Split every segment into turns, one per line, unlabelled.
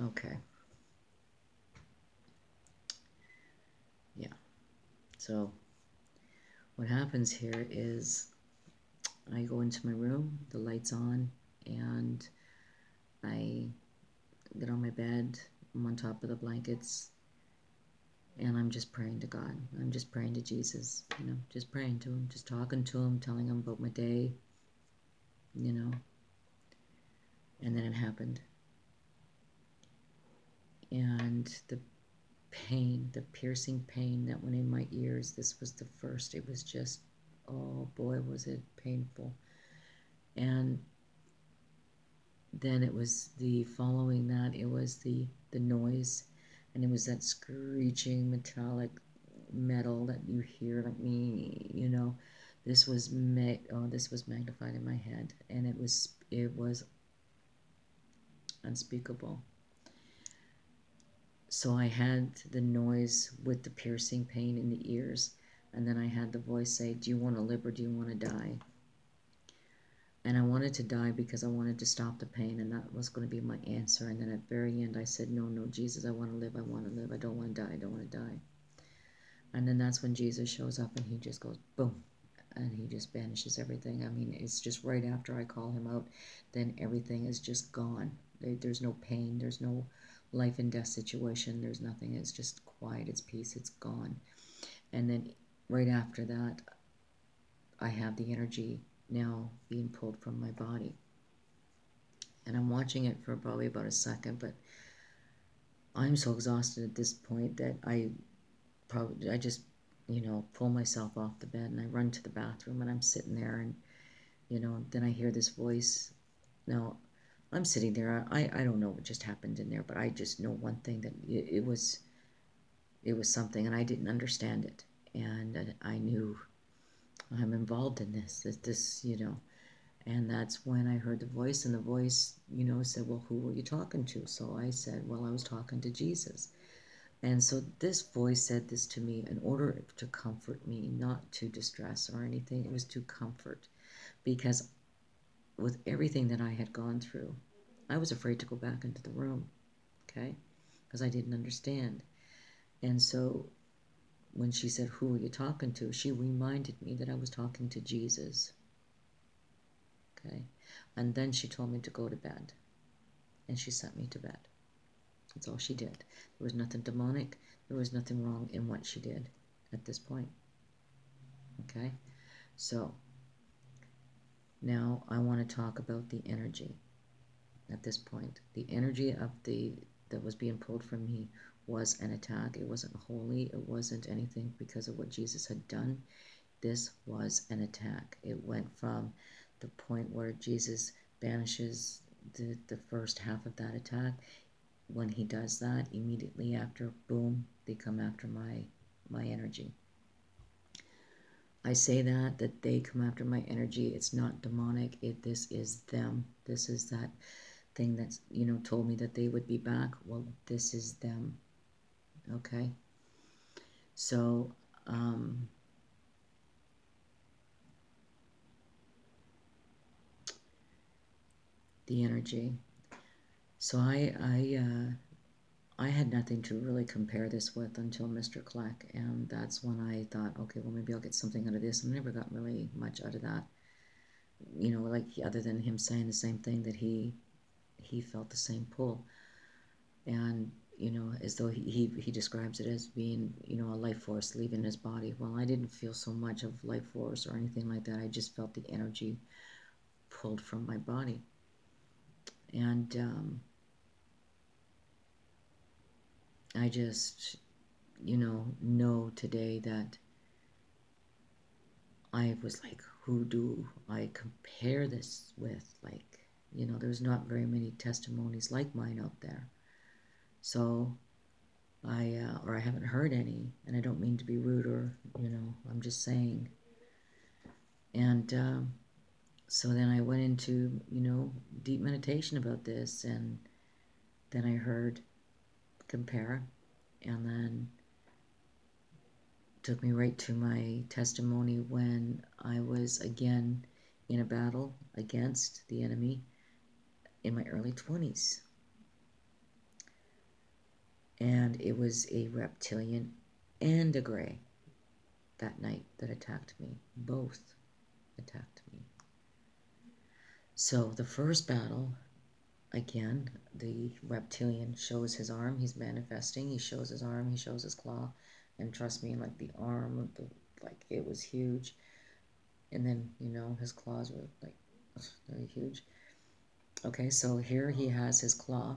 Okay. Yeah. So what happens here is I go into my room, the light's on, and I get on my bed. I'm on top of the blankets, and I'm just praying to God. I'm just praying to Jesus, just praying to him, just talking to him, telling him about my day, and then it happened. And the pain, the piercing pain that went in my ears, this was the first. It was just, oh boy, was it painful. And then it was the following that, it was the noise, and it was that screeching metallic metal that you hear, like me, this was this was magnified in my head, and it was unspeakable. So I had the noise with the piercing pain in the ears, and then I had the voice say, do you want to live or do you want to die? And I wanted to die because I wanted to stop the pain, and that was going to be my answer. And then at the very end I said, no, Jesus, I want to live, I want to live, I don't want to die, I don't want to die. And then that's when Jesus shows up, and he just goes boom, and he just banishes everything. I mean, it's just right after I call him out, then everything is just gone. There's no pain, there's no life and death situation, there's nothing. It's just quiet, it's peace, it's gone. And then right after that, I have the energy now being pulled from my body. And I'm watching it for probably about a second, but I'm so exhausted at this point that I just, pull myself off the bed, and I run to the bathroom, and I'm sitting there, and, then I hear this voice. Now, I'm sitting there, I don't know what just happened in there, but I just know one thing, that it was something, and I didn't understand it. And I knew I'm involved in this, and that's when I heard the voice, and the voice, said, well, who were you talking to? So I said, well, I was talking to Jesus. And so this voice said this to me in order to comfort me, not to distress or anything. It was to comfort, because with everything that I had gone through, I was afraid to go back into the room, okay, because I didn't understand. And so when she said, who are you talking to? She reminded me that I was talking to Jesus, okay? And then she told me to go to bed, and she sent me to bed. That's all she did. There was nothing demonic. There was nothing wrong in what she did at this point. Okay? So, now I want to talk about the energy at this point. The energy of that was being pulled from me was an attack. It wasn't holy. It wasn't anything because of what Jesus had done. This was an attack. It went from the point where Jesus banishes the first half of that attack. When he does that, immediately after, boom, they come after my energy. I say that they come after my energy. It's not demonic. This is them. This is that thing that's, told me that they would be back. Well, this is them. Okay? So, the energy. So I had nothing to really compare this with until Mr. Kleck, and that's when I thought, okay, well, maybe I'll get something out of this. I never got really much out of that, like other than him saying the same thing, that he felt the same pull, and as though he describes it as being, a life force leaving his body. Well, I didn't feel so much of life force or anything like that. I just felt the energy pulled from my body, and I just, know today that I was like, who do I compare this with? Like, there's not very many testimonies like mine out there. So I haven't heard any, and I don't mean to be rude, or, I'm just saying. And so then I went into, deep meditation about this, and then I heard compare, and then took me right to my testimony when I was again in a battle against the enemy in my early 20s. And it was a reptilian and a gray that night that attacked me. Both attacked me. So the first battle, again, the reptilian shows his arm. He's manifesting. He shows his arm. He shows his claw. And trust me, like the arm, like it was huge. And then, you know, his claws were like very huge. Okay, so here he has his claw,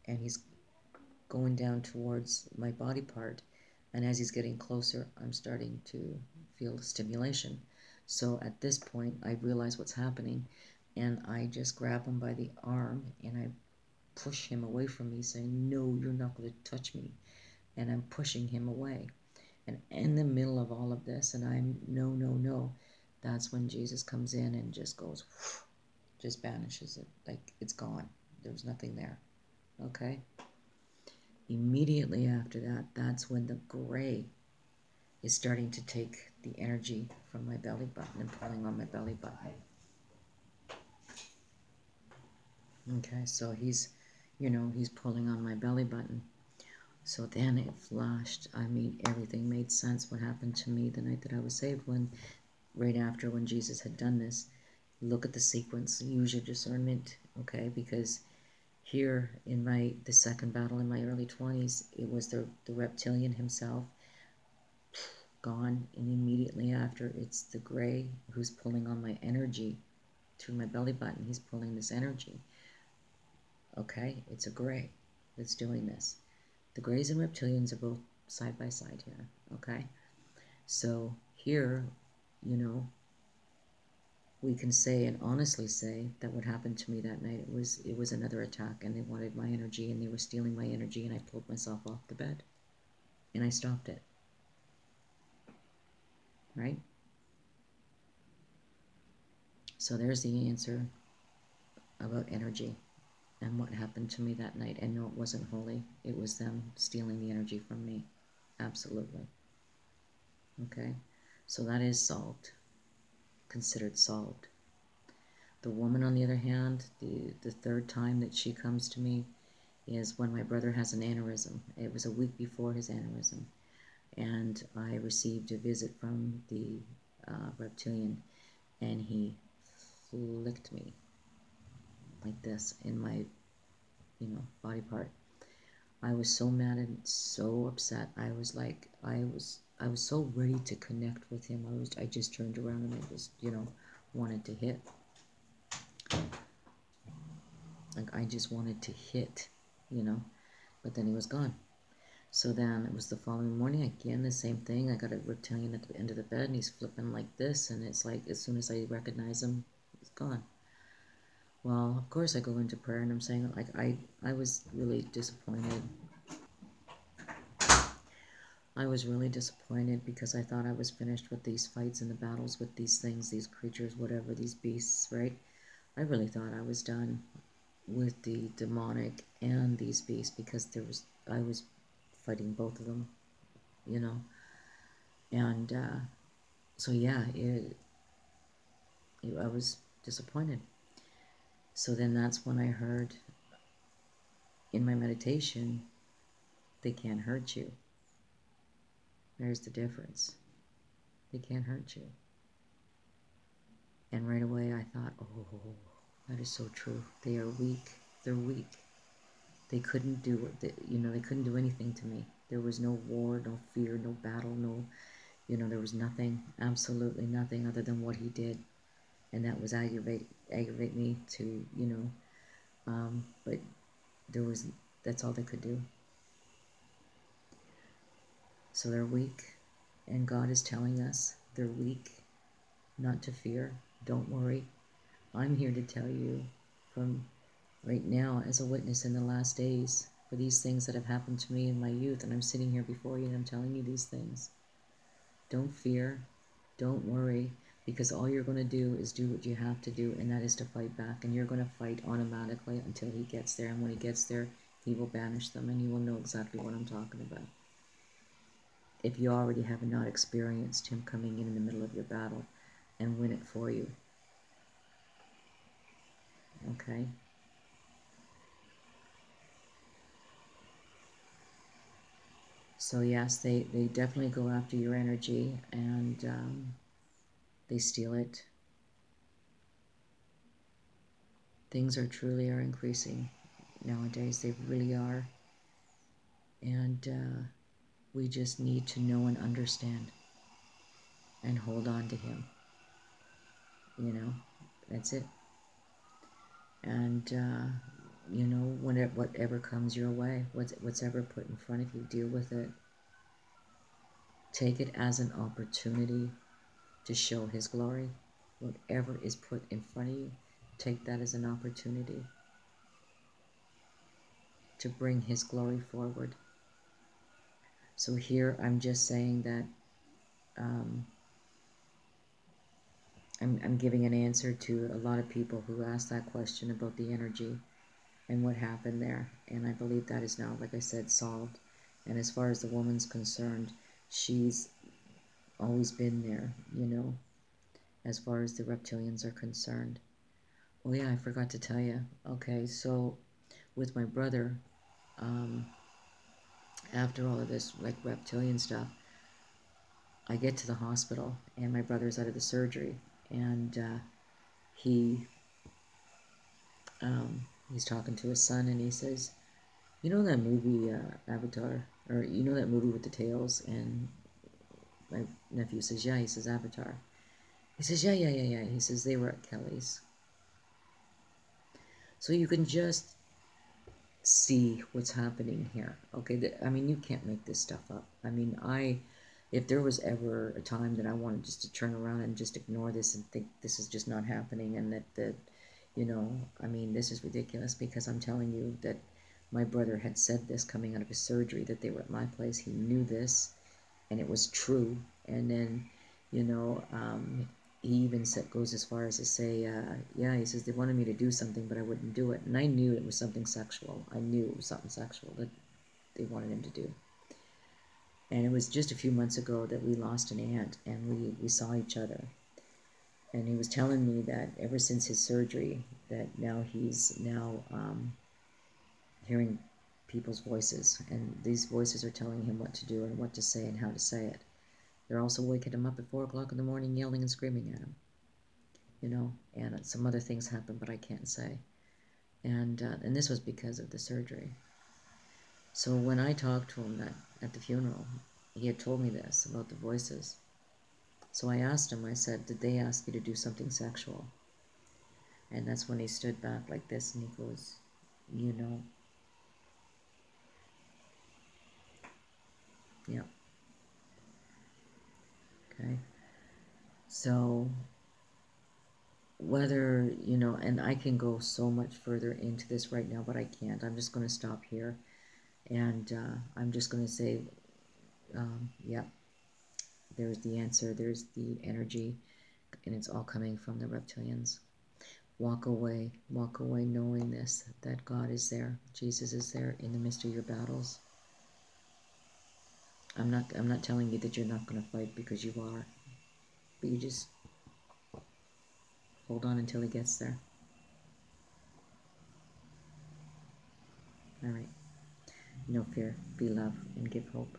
and he's going down towards my body part. And as he's getting closer, I'm starting to feel stimulation. So at this point, I realize what's happening, and I just grab him by the arm, and I push him away from me, saying, no, you're not going to touch me. And I'm pushing him away. And in the middle of all of this, and I'm, no, no, no, that's when Jesus comes in and just goes, just banishes it. Like, it's gone. There's nothing there. Okay? Immediately after that, that's when the gray is starting to take the energy from my belly button and pulling on my belly button. Okay, so he's, you know, he's pulling on my belly button. So then it flashed. I mean, everything made sense. What happened to me the night that I was saved, when, right after when Jesus had done this. Look at the sequence. Use your discernment, okay? Because here in the second battle in my early 20s, it was the reptilian himself, gone, and immediately after it's the gray who's pulling on my energy through my belly button. He's pulling this energy. Okay, it's a gray that's doing this. The grays and reptilians are both side by side here. Okay, so here, you know, we can say and honestly say that what happened to me that night, it was another attack, and they wanted my energy, and they were stealing my energy, and I pulled myself off the bed and I stopped it. Right? So there's the answer about energy and what happened to me that night. And no, it wasn't holy. It was them stealing the energy from me. Absolutely. Okay? So that is solved. Considered solved. The woman, on the other hand, the third time that she comes to me is when my brother has an aneurysm. It was a week before his aneurysm. And I received a visit from the reptilian, and he flicked me like this in my, you know, body part. I was so mad and so upset. I was like, I was so ready to connect with him. I just turned around and I just, you know, wanted to hit. Like, I just wanted to hit, you know, but then he was gone. So then it was the following morning, again, the same thing. I got a reptilian at the end of the bed, and he's flipping like this, and it's like, as soon as I recognize him, he's gone. Well, of course I go into prayer, and I'm saying, like, I was really disappointed. I was really disappointed because I thought I was finished with these fights and the battles with these things, these creatures, whatever, these beasts, right? I really thought I was done with the demonic and these beasts, because I was fighting both of them, you know. And so yeah, I was disappointed. So then that's when I heard in my meditation, they can't hurt you. There's the difference. They can't hurt you. And right away I thought, oh, that is so true. They are weak. They're weak. They couldn't do it. You know, they couldn't do anything to me. There was no war, no fear, no battle, no, you know, there was nothing, absolutely nothing other than what he did. And that was aggravate me to, you know, but that's all they could do. So they're weak, and God is telling us they're weak, not to fear. Don't worry. I'm here to tell you from right now, as a witness in the last days, for these things that have happened to me in my youth, and I'm sitting here before you and I'm telling you these things. Don't fear. Don't worry, because all you're going to do is do what you have to do, and that is to fight back. And you're going to fight automatically until he gets there. And when he gets there, he will banish them, and you will know exactly what I'm talking about. If you already have not experienced him coming in the middle of your battle and win it for you. Okay? So yes, they definitely go after your energy, and they steal it. Things are increasing nowadays. They really are. And we just need to know and understand and hold on to him. You know, that's it. And, you know, whatever comes your way, what's ever put in front of you, deal with it. Take it as an opportunity to show his glory. Whatever is put in front of you, take that as an opportunity to bring his glory forward. So here I'm just saying that I'm giving an answer to a lot of people who asked that question about the energy and what happened there. And I believe that is now, like I said, solved. And as far as the woman's concerned, she's always been there, you know, as far as the reptilians are concerned. Oh yeah, I forgot to tell you. Okay, so with my brother, after all of this, like reptilian stuff, I get to the hospital and my brother's out of the surgery, and he he's talking to his son, and he says, "You know that movie Avatar, or you know that movie with the tails?" And my nephew says, "Yeah." He says, "Avatar." He says, "Yeah, yeah, yeah, yeah." He says, "They were at Kelly's." So you can just see what's happening here. Okay, I mean, you can't make this stuff up. I mean, if there was ever a time that I wanted just to turn around and just ignore this and think this is just not happening, and that you know, I mean, this is ridiculous, because I'm telling you that my brother had said this coming out of his surgery, that they were at my place. He knew this, and it was true. And then, you know, he even goes as far as to say, yeah, he says, they wanted me to do something, but I wouldn't do it. And I knew it was something sexual. I knew it was something sexual that they wanted him to do. And it was just a few months ago that we lost an aunt, and we saw each other. And he was telling me that ever since his surgery, that now he's hearing people's voices, and these voices are telling him what to do and what to say and how to say it. They're also waking him up at 4 o'clock in the morning, yelling and screaming at him, you know, and some other things happen, but I can't say. And this was because of the surgery. So when I talked to him at the funeral, he had told me this about the voices. So I asked him, I said, "Did they ask you to do something sexual?" And that's when he stood back like this, and he goes, "You know." Yeah. Okay. So whether, you know, and I can go so much further into this right now, but I can't. I'm just going to stop here. And I'm just going to say, yeah, there's the answer, there's the energy, and it's all coming from the reptilians. Walk away knowing this, that God is there, Jesus is there in the midst of your battles. I'm not telling you that you're not going to fight, because you are, but you just hold on until he gets there. All right. No fear, be love, and give hope.